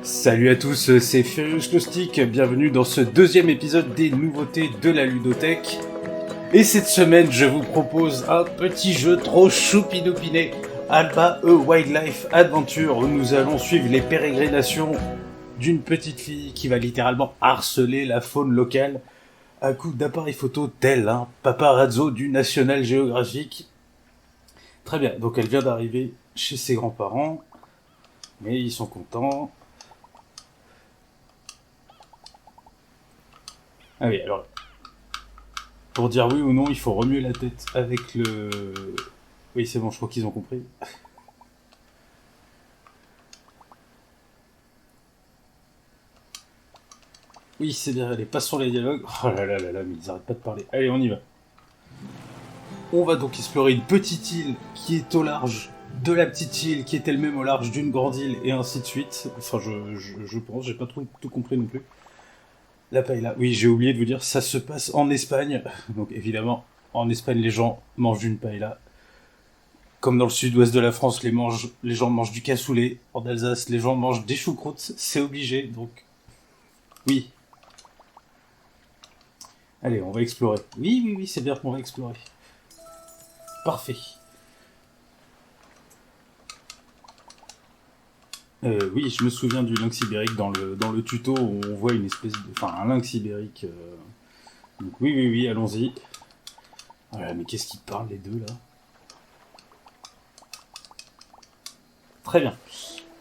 Salut à tous, c'est Furious Caustic, bienvenue dans ce deuxième épisode des nouveautés de la ludothèque. Et cette semaine, je vous propose un petit jeu trop choupinoupiné, Alba A Wildlife Adventure, où nous allons suivre les pérégrinations d'une petite fille qui va littéralement harceler la faune locale à coups d'appareils photo tel un paparazzo du National Geographic. Très bien, donc elle vient d'arriver chez ses grands-parents, mais ils sont contents. Ah oui, alors, pour dire oui ou non, il faut remuer la tête avec le... Oui, c'est bon, je crois qu'ils ont compris. Oui, c'est bien, allez, passons les dialogues. Oh là là là là, mais ils arrêtent pas de parler. Allez, on y va. On va donc explorer une petite île qui est au large de la petite île, qui est elle-même au large d'une grande île, et ainsi de suite. Enfin, je pense, j'ai pas tout compris non plus. La paella, oui, j'ai oublié de vous dire, ça se passe en Espagne. Donc évidemment, en Espagne, les gens mangent une paella. Comme dans le sud-ouest de la France, les gens mangent du cassoulet. En Alsace, les gens mangent des choucroutes. C'est obligé, donc... Oui. Allez, on va explorer. Oui, c'est bien qu'on va explorer. Parfait. Oui, je me souviens du lynx ibérique dans le tuto où on voit une espèce de... Enfin, un lynx ibérique. Donc oui, allons-y. Voilà, mais qu'est-ce qu'ils parlent les deux, là? Très bien.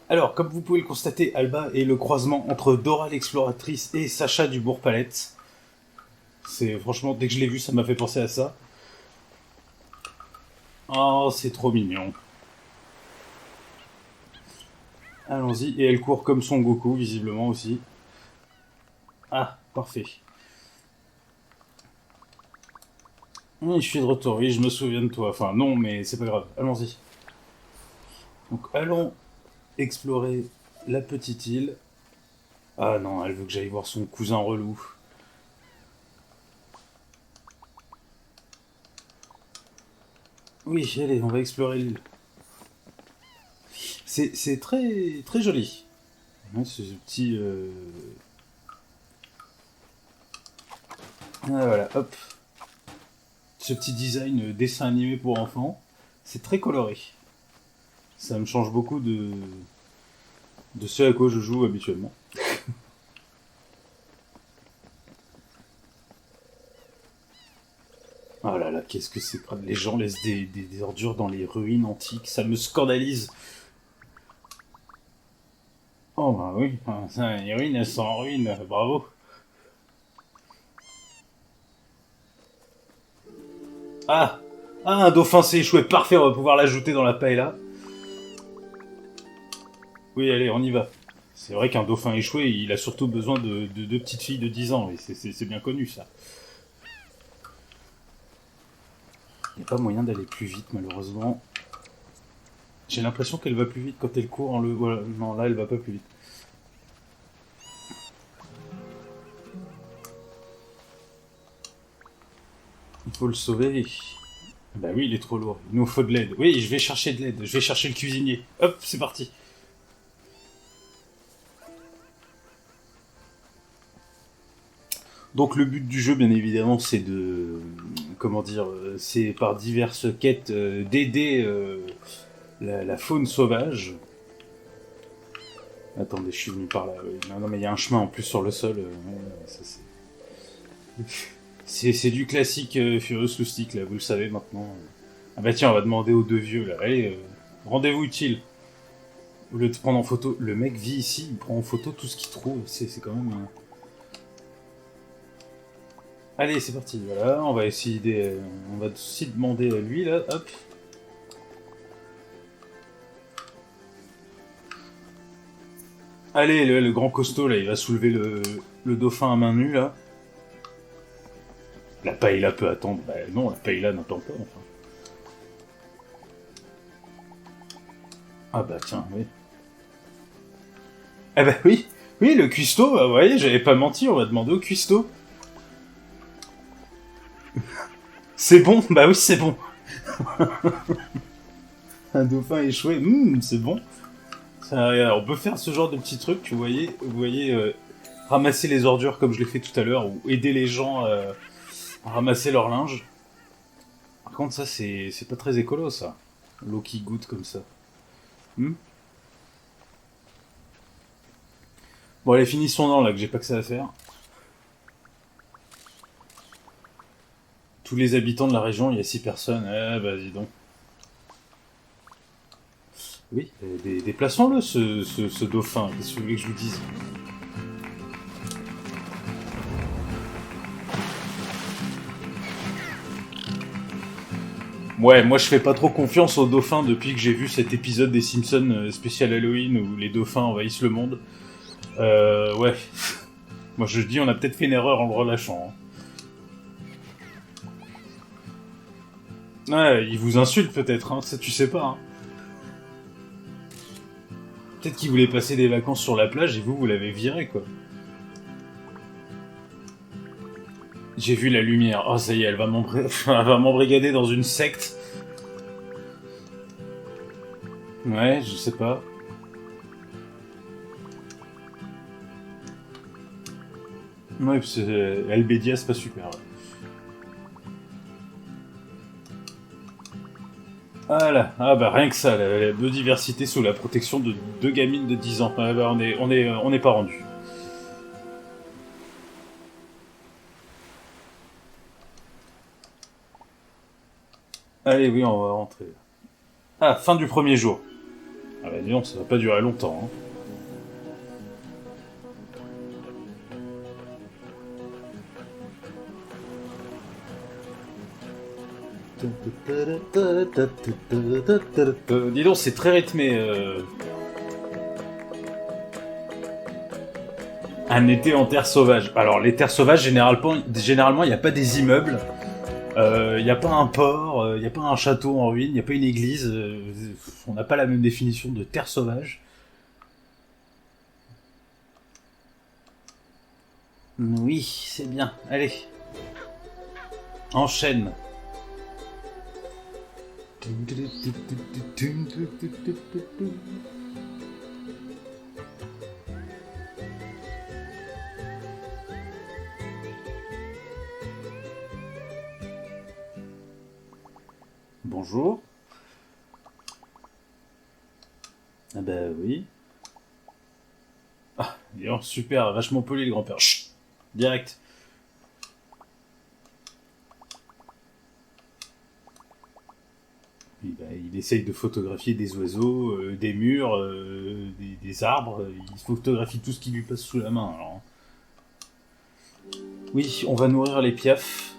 Alors, comme vous pouvez le constater, Alba est le croisement entre Dora l'exploratrice et Sacha du Bourg-Palette. C'est franchement, dès que je l'ai vu, ça m'a fait penser à ça. Oh, c'est trop mignon. Allons-y, et elle court comme Son Goku, visiblement aussi. Ah, parfait. Oui, je suis de retour, oui, je me souviens de toi. Enfin, non, mais c'est pas grave, allons-y. Donc, allons explorer la petite île. Ah non, elle veut que j'aille voir son cousin relou. Oui, allez, on va explorer l'île. C'est très, très joli. Ouais, ce petit... Ah, voilà, hop. Ce petit design dessin animé pour enfants, c'est très coloré. Ça me change beaucoup de ce à quoi je joue habituellement. Oh là là, qu'est-ce que c'est crade. Les gens laissent des ordures dans les ruines antiques, ça me scandalise. Oh bah oui, les ruines, elles sont en ruine, bravo. Ah, un dauphin s'est échoué, parfait, on va pouvoir l'ajouter dans la paella. Oui, allez, on y va. C'est vrai qu'un dauphin échoué, il a surtout besoin de deux petites filles de 10 ans, et c'est bien connu ça. Il n'y a pas moyen d'aller plus vite, malheureusement. J'ai l'impression qu'elle va plus vite quand elle court en le... Voilà, non, là, elle va pas plus vite. Il faut le sauver. Bah oui, il est trop lourd. Il nous faut de l'aide. Oui, je vais chercher de l'aide. Je vais chercher le cuisinier. Hop, c'est parti. Donc le but du jeu, bien évidemment, c'est de... Comment dire, c'est par diverses quêtes d'aider la faune sauvage. Attendez, je suis venu par là. Oui. Non, mais il y a un chemin en plus sur le sol. Ça, c'est du classique Furious Loustic, là, vous le savez maintenant. Ah bah tiens, on va demander aux deux vieux, là. Allez, rendez-vous utile. Au lieu de prendre en photo... Le mec vit ici, il prend en photo tout ce qu'il trouve. C'est quand même... Allez, c'est parti, voilà, on va essayer on va aussi demander à lui, là, hop. Allez, le grand costaud, là, il va soulever le dauphin à main nue, là. La paella peut attendre. Bah non, la paella n'attend pas, enfin. Ah bah tiens, oui. Eh bah oui, oui, le cuistot, bah, vous voyez, j'avais pas menti, on va demander au cuistot. C'est bon, bah oui, c'est bon. Un dauphin échoué, c'est bon. On peut faire ce genre de petits trucs, vous voyez ramasser les ordures comme je l'ai fait tout à l'heure, ou aider les gens à ramasser leur linge. Par contre, ça, c'est pas très écolo, ça. L'eau qui goûte comme ça. Hmm. Bon, allez, finissons-en, là, que j'ai pas que ça à faire. Tous les habitants de la région, il y a 6 personnes. Eh, bah, dis donc. Oui, déplaçons-le, ce dauphin. Qu'est-ce que vous voulez que je vous dise? Ouais, moi je fais pas trop confiance aux dauphins depuis que j'ai vu cet épisode des Simpsons spécial Halloween où les dauphins envahissent le monde. Ouais. Moi je dis on a peut-être fait une erreur en le relâchant. Hein. Ouais, ils vous insultent peut-être, hein, ça tu sais pas. Hein. Peut-être qu'ils voulaient passer des vacances sur la plage et vous l'avez viré quoi. J'ai vu la lumière. Oh ça y est, elle va m'embrigader dans une secte. Ouais, je sais pas. Ouais, parce que Albédia, c'est pas super. Ouais. Voilà, ah bah rien que ça, la biodiversité sous la protection de 2 gamines de 10 ans. Ah bah on n'est pas rendu. Allez, oui, on va rentrer. Ah, fin du premier jour. Ah bah dis donc, ça va pas durer longtemps. Hein. Dis donc, c'est très rythmé. Un été en terre sauvage. Alors, les terres sauvages, généralement, il n'y a pas des immeubles. Il n'y a pas un port, il n'y a pas un château en ruine, il n'y a pas une église. On n'a pas la même définition de terre sauvage. Oui, c'est bien. Allez, enchaîne. Bonjour. Ah bah oui. Ah, super, vachement poli le grand-père. Chut, direct. Il essaye de photographier des oiseaux, des murs, des arbres. Il photographie tout ce qui lui passe sous la main. Alors. Oui, on va nourrir les piafs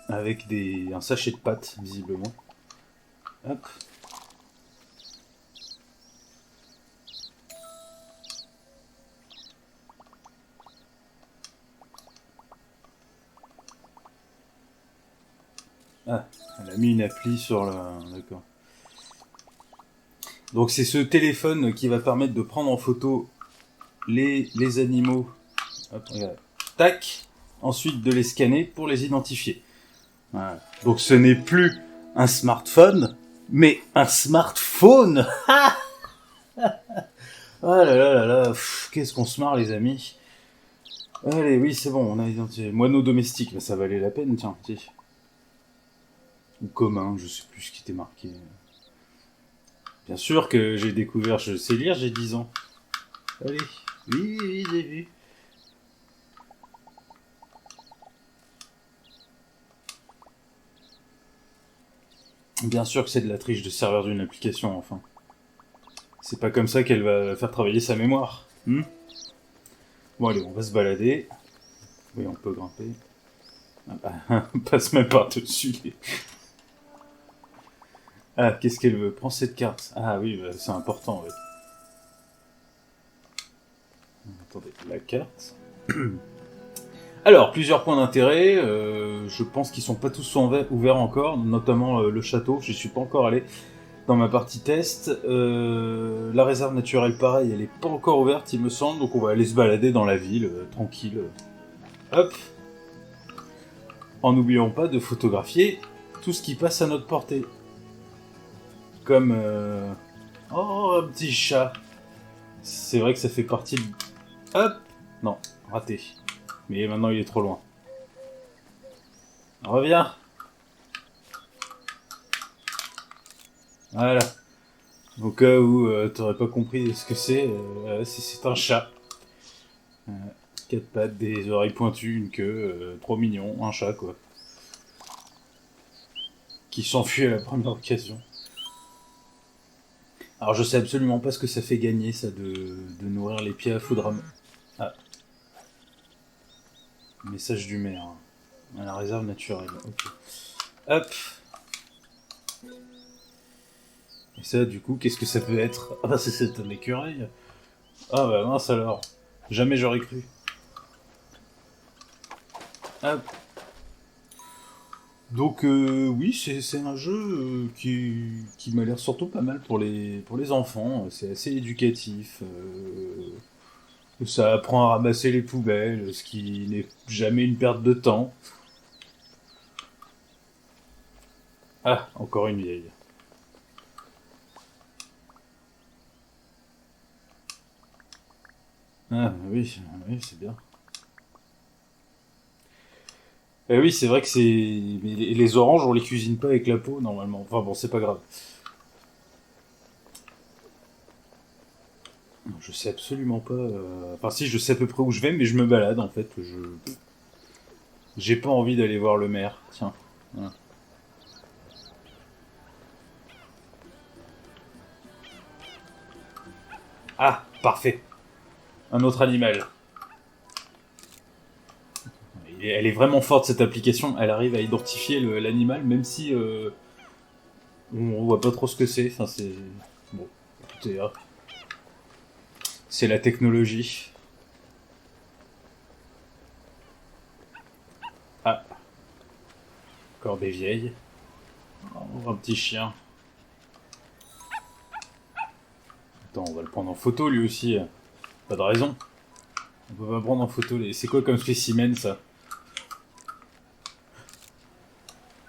avec un sachet de pâtes, visiblement. Hop. Ah, elle a mis une appli sur le... D'accord. Donc c'est ce téléphone qui va permettre de prendre en photo les animaux. Hop, regarde. Tac. Ensuite de les scanner pour les identifier. Voilà. Donc ce n'est plus un smartphone, mais un smartphone. Oh là là là là, qu'est-ce qu'on se marre les amis. Allez, oui c'est bon, on a identifié. Moineau domestique, bah, ça valait la peine, tiens. Ou commun, je sais plus ce qui était marqué. Bien sûr que j'ai découvert, je sais lire, j'ai 10 ans. Allez, oui, oui, j'ai vu. Bien sûr que c'est de la triche de servir d'une application, enfin. C'est pas comme ça qu'elle va faire travailler sa mémoire. Bon allez, on va se balader. Oui, on peut grimper. Ah bah, on passe même par-dessus les... Ah, qu'est-ce qu'elle veut? Prends cette carte. Ah oui, bah, c'est important, oui. Attendez, la carte. Alors, plusieurs points d'intérêt. Je pense qu'ils sont pas tous ouverts encore, notamment le château. J'y suis pas encore allé dans ma partie test. La réserve naturelle, pareil, elle est pas encore ouverte, il me semble. Donc on va aller se balader dans la ville, tranquille. Hop. En n'oubliant pas de photographier tout ce qui passe à notre portée. Comme... Oh, un petit chat. C'est vrai que ça fait partie de... Hop. Non, raté. Mais maintenant il est trop loin. Reviens. Voilà. Au cas où t'aurais pas compris ce que c'est un chat. Euh, Quatre pattes, des oreilles pointues, une queue, trop mignon, un chat quoi. Qui s'enfuit à la première occasion. Alors je sais absolument pas ce que ça fait gagner ça de nourrir les pieds à foudre. Ah, message du maire. À la réserve naturelle. Ok. Hop. Et ça du coup qu'est-ce que ça peut être? Ah bah c'est un écureuil. Ah bah mince alors. Jamais j'aurais cru. Hop. Donc oui, c'est un jeu qui m'a l'air surtout pas mal pour les enfants. C'est assez éducatif. Ça apprend à ramasser les poubelles, ce qui n'est jamais une perte de temps. Ah, encore une vieille. Ah oui, oui, c'est bien. Eh oui, c'est vrai que c'est... Mais les oranges, on les cuisine pas avec la peau, normalement. Enfin bon, c'est pas grave. Je sais absolument pas... Enfin si, je sais à peu près où je vais, mais je me balade, en fait. J'ai pas envie d'aller voir le maire. Tiens. Voilà. Ah, parfait. Un autre animal. Elle est vraiment forte, cette application. Elle arrive à identifier l'animal, même si on voit pas trop ce que c'est. Enfin, c'est... Bon, écoutez, c'est la technologie. Ah, encore des vieilles. Oh, un petit chien. Attends, on va le prendre en photo lui aussi. Pas de raison. On peut pas prendre en photo les... C'est quoi comme spécimen ça?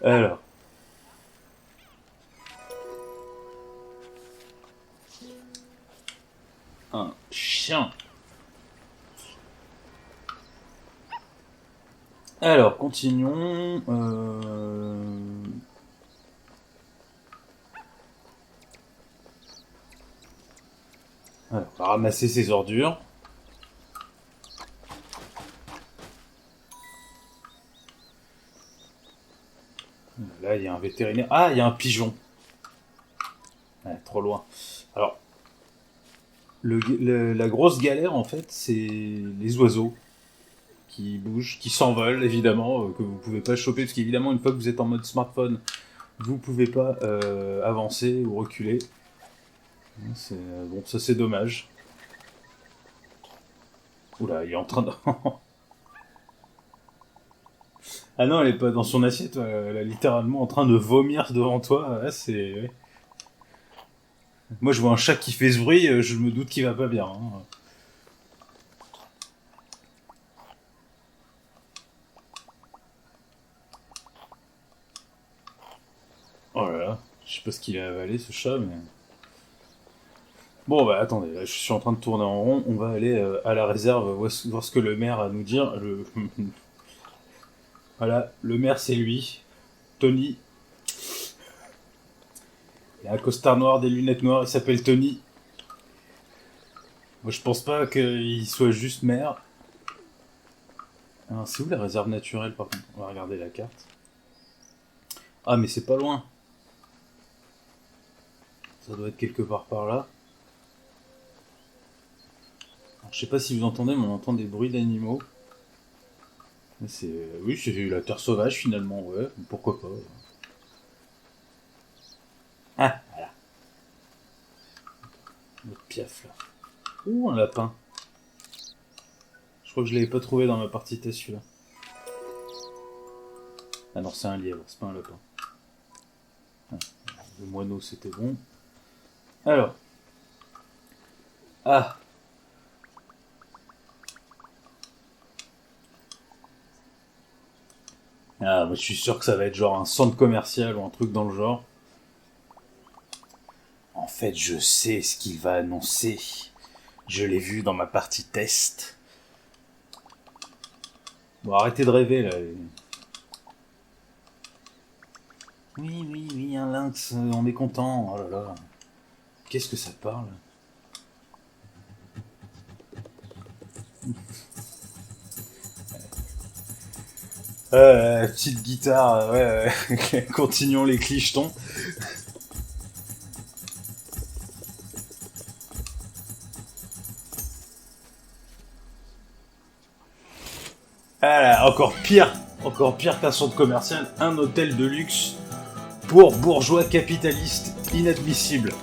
Alors, un chien. Alors, continuons. Alors, on va ramasser ses ordures. Là, il y a un vétérinaire. Ah, il y a un pigeon. Ouais, trop loin. Alors, la grosse galère, en fait, c'est les oiseaux qui bougent, qui s'envolent, évidemment, que vous pouvez pas choper, parce qu'évidemment, une fois que vous êtes en mode smartphone, vous pouvez pas avancer ou reculer. Bon, ça c'est dommage. Oula, il est en train de... Ah non, elle est pas dans son assiette, elle est littéralement en train de vomir devant toi. Ouais, ouais. Moi, je vois un chat qui fait ce bruit, je me doute qu'il va pas bien. Hein. Oh là là, je sais pas ce qu'il a avalé ce chat, mais... Bon, bah attendez, là, je suis en train de tourner en rond, on va aller à la réserve voir ce que le maire a à nous dire. Voilà, le maire c'est lui, Tony. Il a un costard noir, des lunettes noires, il s'appelle Tony. Moi je pense pas qu'il soit juste maire. Alors, c'est où la réserve naturelle par contre? On va regarder la carte. Ah mais c'est pas loin. Ça doit être quelque part par là. Alors, je sais pas si vous entendez, mais on entend des bruits d'animaux. Oui, c'est la terre sauvage finalement, ouais. Pourquoi pas. Ah, notre piaf là. Ouh, un lapin. Je crois que je l'avais pas trouvé dans ma partie test celui-là. Ah non, c'est un lièvre, c'est pas un lapin. Ah, le moineau c'était bon. Alors. Ah. Ah, moi je suis sûr que ça va être genre un centre commercial ou un truc dans le genre. En fait, je sais ce qu'il va annoncer. Je l'ai vu dans ma partie test. Bon, arrêtez de rêver, là. Oui, oui, oui, un lynx, on est content. Oh là là. Qu'est-ce que ça parle? Petite guitare, ouais, ouais. Continuons les clichetons. Ah là, encore pire qu'un centre commercial, un hôtel de luxe pour bourgeois capitalistes, inadmissible.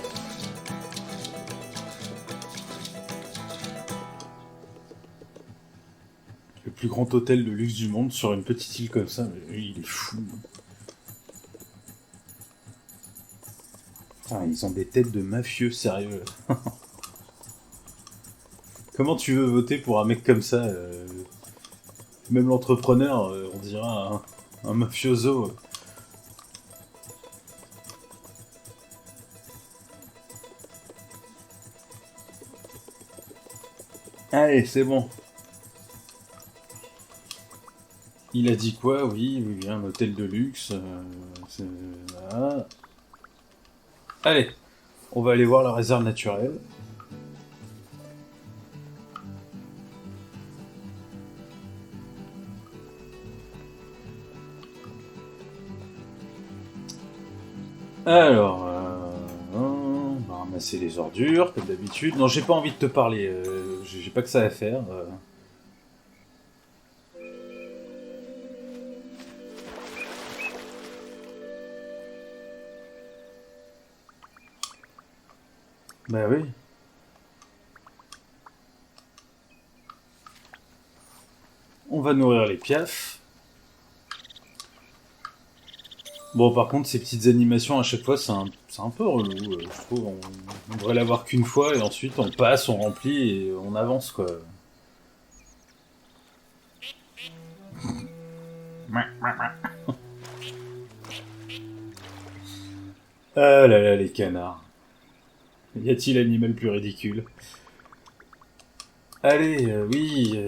Le plus grand hôtel de luxe du monde sur une petite île comme ça, mais lui, il est fou. Putain, ils ont des têtes de mafieux, sérieux. Comment tu veux voter pour un mec comme ça Même l'entrepreneur, on dirait un mafioso. Allez, c'est bon. Il a dit quoi? Oui, oui, oui, un hôtel de luxe. Voilà. Allez, on va aller voir la réserve naturelle. Alors, on va ramasser les ordures, comme d'habitude. Non, j'ai pas envie de te parler. J'ai pas que ça à faire. Bah oui. On va nourrir les piafs. Bon, par contre, ces petites animations à chaque fois, c'est un peu relou. Je trouve on devrait l'avoir qu'une fois et ensuite on passe, on remplit et on avance quoi. Ah là là, les canards. Y a-t-il animal plus ridicule? Allez, oui,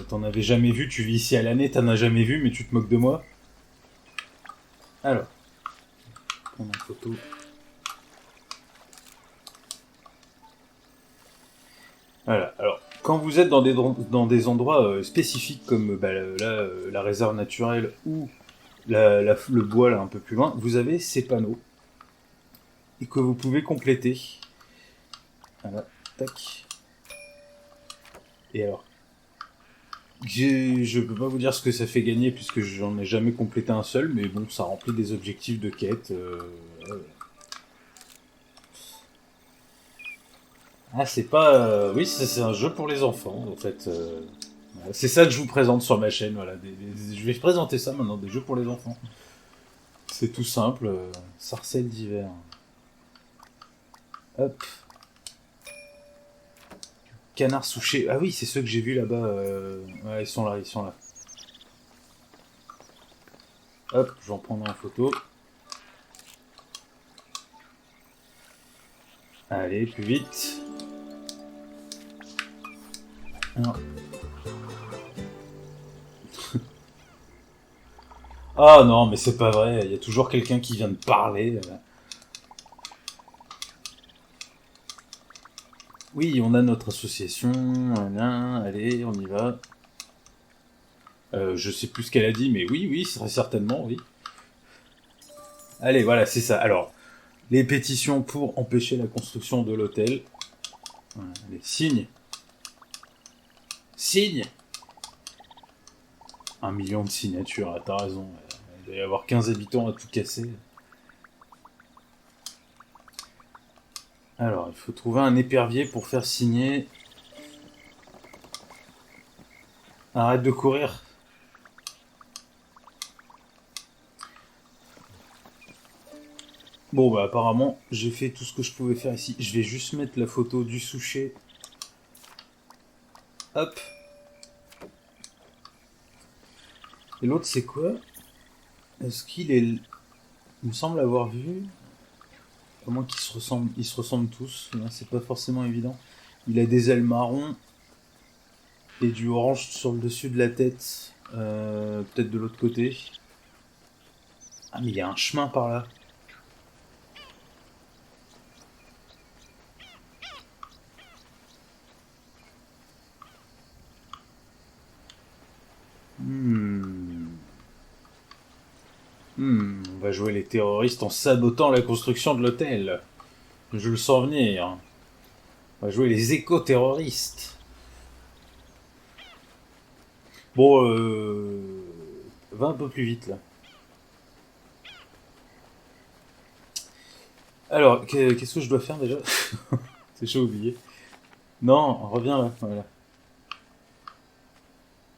t'en avais jamais vu, tu vis ici à l'année, t'en as jamais vu, mais tu te moques de moi? Alors, prendre en photo. Voilà, alors, quand vous êtes dans des endroits spécifiques comme bah, là, la réserve naturelle ou le bois là un peu plus loin, vous avez ces panneaux et que vous pouvez compléter. Voilà, tac. Et alors, je peux pas vous dire ce que ça fait gagner puisque j'en ai jamais complété un seul, mais bon, ça remplit des objectifs de quête. Ouais. Ah, c'est pas. Oui, c'est un jeu pour les enfants, en fait. Voilà, c'est ça que je vous présente sur ma chaîne. Voilà, je vais présenter ça maintenant, des jeux pour les enfants. C'est tout simple. Sarcelles d'hiver. Hop. Canard souché. Ah oui, c'est ceux que j'ai vus là-bas. Ouais, ils sont là, ils sont là. Hop, je vais en prendre en photo. Allez, plus vite. Alors. Ah non, mais c'est pas vrai. Il y a toujours quelqu'un qui vient de parler. Oui, on a notre association. Voilà, allez, on y va. Je sais plus ce qu'elle a dit, mais oui, oui, très certainement, oui. Allez, voilà, c'est ça. Alors, les pétitions pour empêcher la construction de l'hôtel. Voilà, allez, signe. Signe. 1 million de signatures, ah, t'as raison. Il doit y avoir 15 habitants à tout casser. Alors, il faut trouver un épervier pour faire signer. Arrête de courir. Bon, bah apparemment, j'ai fait tout ce que je pouvais faire ici. Je vais juste mettre la photo du souchet. Hop. Et l'autre, c'est quoi? Est-ce qu'il est... Il me semble avoir vu... Comment qu'ils se ressemblent? Ils se ressemblent tous, là, c'est pas forcément évident. Il a des ailes marron et du orange sur le dessus de la tête. Peut-être de l'autre côté. Ah, mais il y a un chemin par là. Hmm. On va jouer les terroristes en sabotant la construction de l'hôtel. Je le sens venir. On va jouer les éco-terroristes. Bon, va un peu plus vite là. Alors, qu'est-ce que je dois faire déjà? C'est chaud oublié. Non, reviens là. Voilà.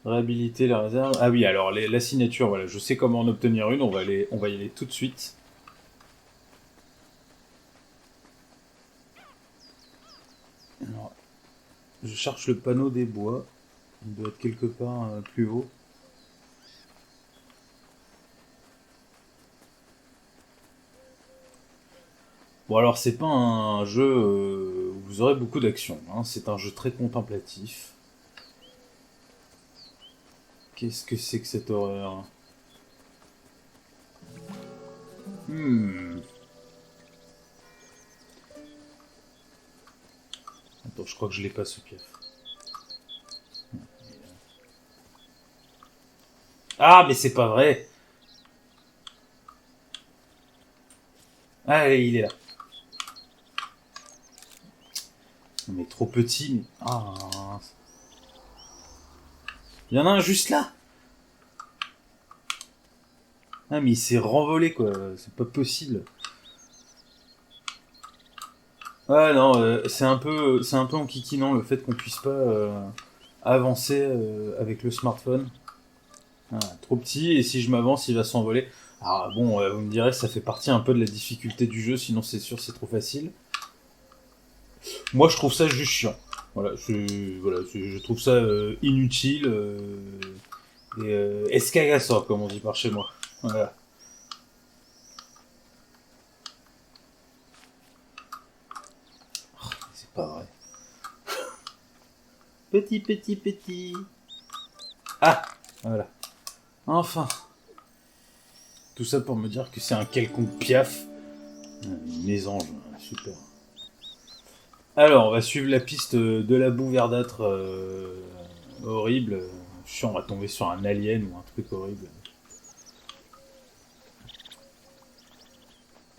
Réhabiliter la réserve. Ah oui, alors la signature, voilà, je sais comment en obtenir une. On va y aller tout de suite. Alors, je cherche le panneau des bois. Il doit être quelque part plus haut. Bon, alors c'est pas un jeu où vous aurez beaucoup d'action, hein. C'est un jeu très contemplatif. Qu'est-ce que c'est que cette horreur? Hmm. Attends, je crois que je l'ai pas ce piaf. Ah, mais c'est pas vrai! Ah, il est là. Mais trop petit, mais... Ah. Il y en a un juste là! Ah, mais il s'est renvolé, quoi. C'est pas possible. Ouais, non, c'est un peu enquiquinant le fait qu'on puisse pas avancer avec le smartphone. Ah, trop petit, et si je m'avance, il va s'envoler. Ah bon, vous me direz, ça fait partie un peu de la difficulté du jeu, sinon c'est sûr c'est trop facile. Moi, je trouve ça juste chiant. Je trouve ça inutile et escagassant, comme on dit par chez moi. Voilà. C'est pas vrai. Petit, petit, petit. Ah, voilà. Enfin. Tout ça pour me dire que c'est un quelconque piaf. Une mésange, super. Alors, on va suivre la piste de la boue verdâtre horrible. Je suis on va tomber sur un alien ou un truc horrible.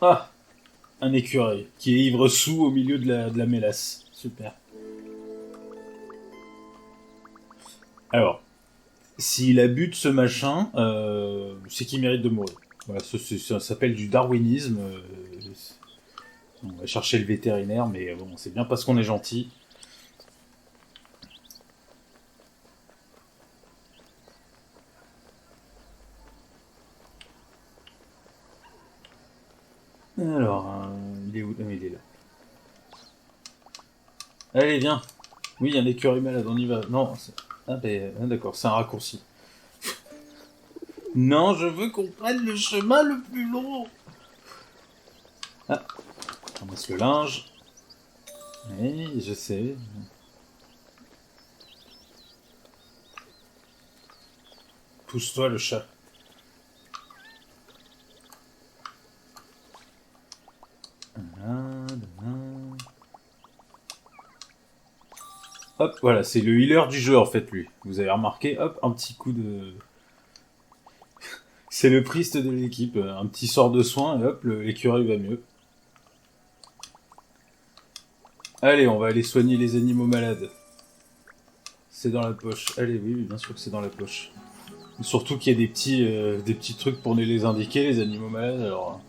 Ah, un écureuil qui est ivre sous au milieu de la mélasse. Super. Alors, s'il a bu de ce machin, c'est qu'il mérite de mourir. Voilà, ça s'appelle du darwinisme. On va chercher le vétérinaire, mais bon, c'est bien parce qu'on est gentil. Alors, il est où? Ah, il est là. Allez, viens. Oui, il y a un écureuil malade, on y va. Non, ah ben, ah, d'accord, c'est un raccourci. Non, je veux qu'on prenne le chemin le plus long. Ah, on ramasse le linge. Oui, je sais. Pousse-toi, le chat. Hop, voilà, c'est le healer du jeu en fait, lui. Vous avez remarqué, hop, un petit coup de. C'est le priest de l'équipe, un petit sort de soin et hop, l'écureuil va mieux. Allez, on va aller soigner les animaux malades. C'est dans la poche. Allez, oui, bien sûr que c'est dans la poche. Surtout qu'il y a des petits trucs pour nous les indiquer, les animaux malades, alors.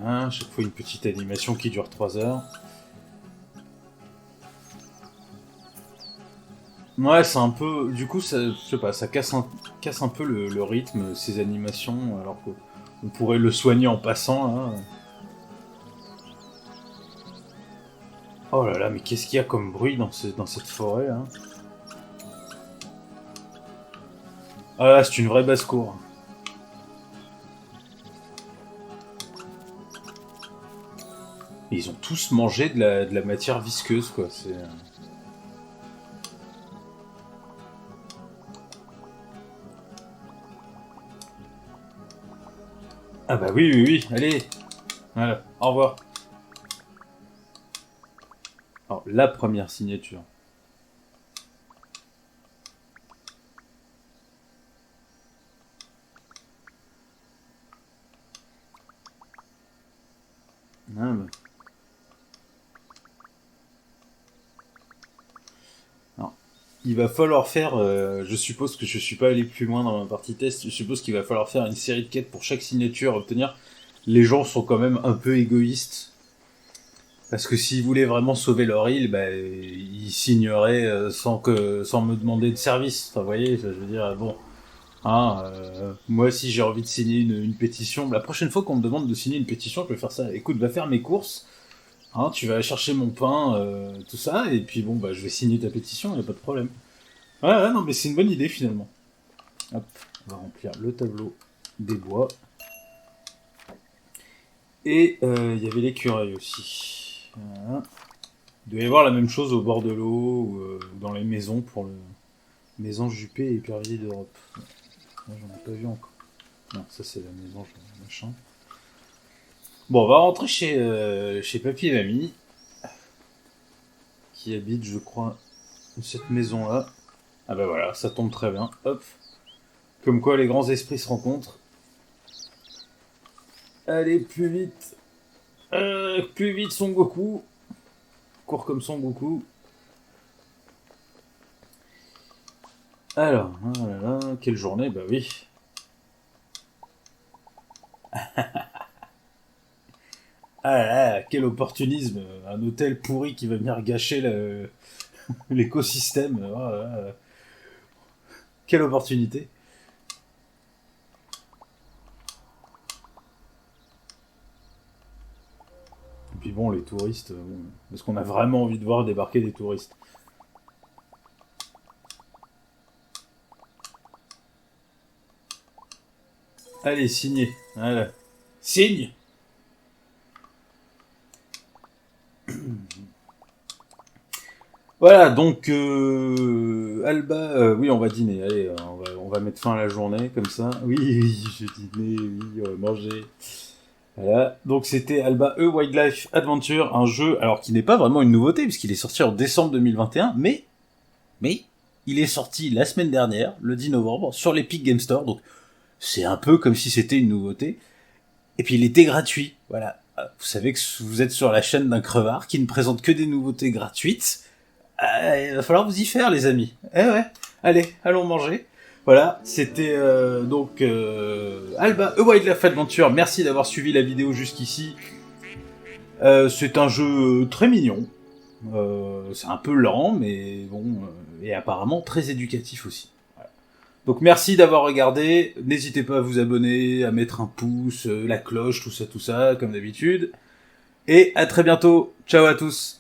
Hein, chaque fois une petite animation qui dure 3 heures. Ouais, c'est un peu. Du coup, ça, je sais pas, ça casse un peu le rythme, ces animations, alors qu'on pourrait le soigner en passant, là. Oh là là, mais qu'est-ce qu'il y a comme bruit dans cette forêt, là? Ah là, c'est une vraie basse-cour. Et ils ont tous mangé de la matière visqueuse, quoi. C'est... Ah bah oui, oui, oui, allez. Voilà, au revoir. Alors, la première signature. Ah, bah. Alors, il va falloir faire, je suppose que je suis pas allé plus loin dans ma partie test, je suppose qu'il va falloir faire une série de quêtes pour chaque signature à obtenir. Les gens sont quand même un peu égoïstes. Parce que s'ils voulaient vraiment sauver leur île, bah, ils signeraient sans me demander de service. Enfin, vous voyez, je veux dire, bon, hein, moi si j'ai envie de signer une pétition, la prochaine fois qu'on me demande de signer une pétition, je vais faire ça. Écoute, va faire mes courses, hein, tu vas chercher mon pain, tout ça, et puis bon, bah, je vais signer ta pétition, y a pas de problème. Ouais, ouais, non, mais c'est une bonne idée finalement. Hop, on va remplir le tableau des bois. Et il y avait l'écureuil aussi. Voilà. Il doit y avoir la même chose au bord de l'eau ou dans les maisons pour le maison Juppé et épervier d'Europe. Moi j'en ai pas vu encore. Non, ça c'est la maison machin. Bon, on va rentrer chez Papy et Mamie qui habitent, je crois, cette maison-là. Ah bah voilà, ça tombe très bien. Hop. Comme quoi les grands esprits se rencontrent. Allez, plus vite. Plus vite Son Goku. Cours comme Son Goku. Alors, oh là là, quelle journée, bah oui. Ah là là, quel opportunisme. Un hôtel pourri qui va venir gâcher l'écosystème. Oh là là. Quelle opportunité. Et puis bon, les touristes, bon, parce qu'on a vraiment envie de voir débarquer des touristes. Allez, signez. Voilà. Signe. Voilà, donc Alba, oui, on va dîner. Allez, on va mettre fin à la journée comme ça. Oui, oui, je dîner, oui, on va manger. Voilà, donc c'était Alba E Wildlife Adventure, un jeu alors qui n'est pas vraiment une nouveauté puisqu'il est sorti en décembre 2021, mais il est sorti la semaine dernière, le 10 novembre, sur l'Epic Game Store. Donc c'est un peu comme si c'était une nouveauté. Et puis il était gratuit. Voilà, vous savez que vous êtes sur la chaîne d'un crevard qui ne présente que des nouveautés gratuites. Il va falloir vous y faire, les amis. Eh ouais. Allez, allons manger. Voilà, c'était donc Alba A Wildlife Adventure. Merci d'avoir suivi la vidéo jusqu'ici. C'est un jeu très mignon. C'est un peu lent, mais bon, et apparemment très éducatif aussi. Voilà. Donc merci d'avoir regardé. N'hésitez pas à vous abonner, à mettre un pouce, la cloche, tout ça, comme d'habitude. Et à très bientôt. Ciao à tous.